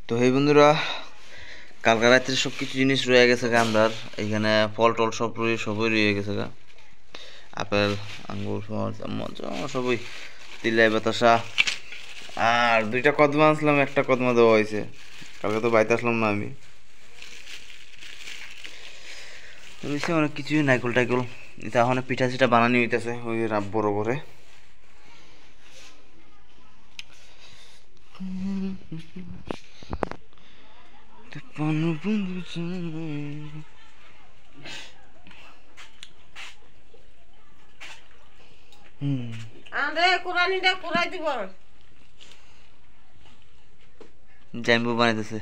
তো এই বন্ধুরা কালকা রাত্রে সব কিছু জিনিস রয়ে গেছে গা আমরার এইখানে ফল টল সবই রয়ে গেছে গা আপেল আঙ্গুর চামচ সবই তিলাই বাতাসা আর দুইটা কদমা আনছিলাম একটা কদমা দেওয়া হয়েছে কালকে তো বাইতে আসলাম না আমি রয়েছে অনেক কিছুই নাইকল টাইকল এটা এখন পিঠা চিঠা বানানি হইতেছে ওই রাব বড় করে জাম্বু বানাইতেছে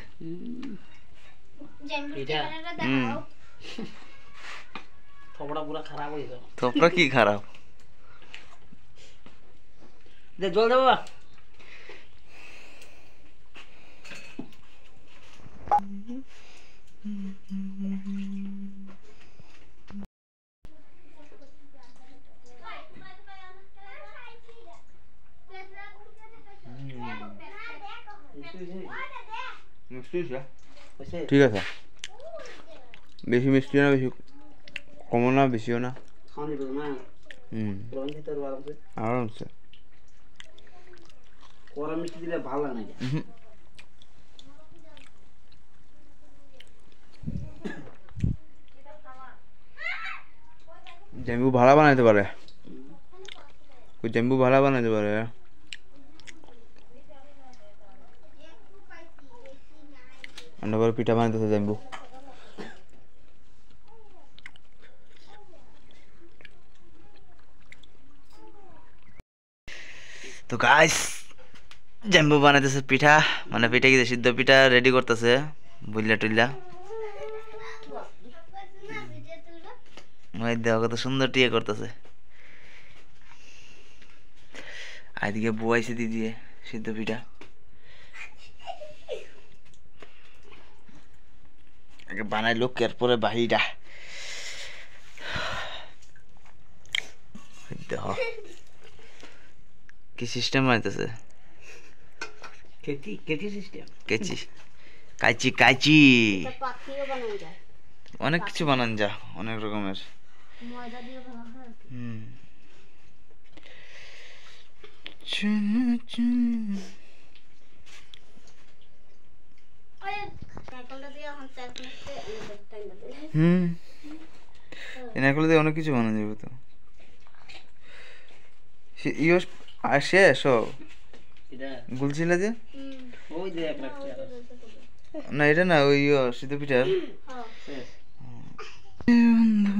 থপড়া কি খারাপ জল দেবো ঠিক আছে বেশি মিষ্টি না বেশি কমও না বেশিও না আরামসে কড়া মিষ্টি দিলে ভালো লাগে না জাম্বু ভাড়া বানাইতে পারে জাম্বু ভাড়া বানাইতে পারে আন্ডাবার পিঠা বানাইতেছে জাম্বু তো গাইস জাম্বু বানাইতেছে পিঠা মানে পিঠা কি সিদ্ধ পিঠা রেডি করতেছে বুইলা টুইলা দেখো কত সুন্দর টিয়ে করতেছে আইদিকে বুয়াইছে দিদিয়ে সিদ্ধ পিঠা আগে বানাই লোক এরপরে বাহিরা দেখো কি সিস্টেম বানাইতেছে কেটি সিস্টেম কেচি কাইচি কাইচি অনেক কিছু বানান যা অনেক রকমের ময়দা দিয়ে বানানো হয় এনাগুলো দিয়ে অনেক কিছু বানানো যাবে তো শেষ গুলছিলা যে না এটা না ওই সিদ্ধ পিঠার বন্ধু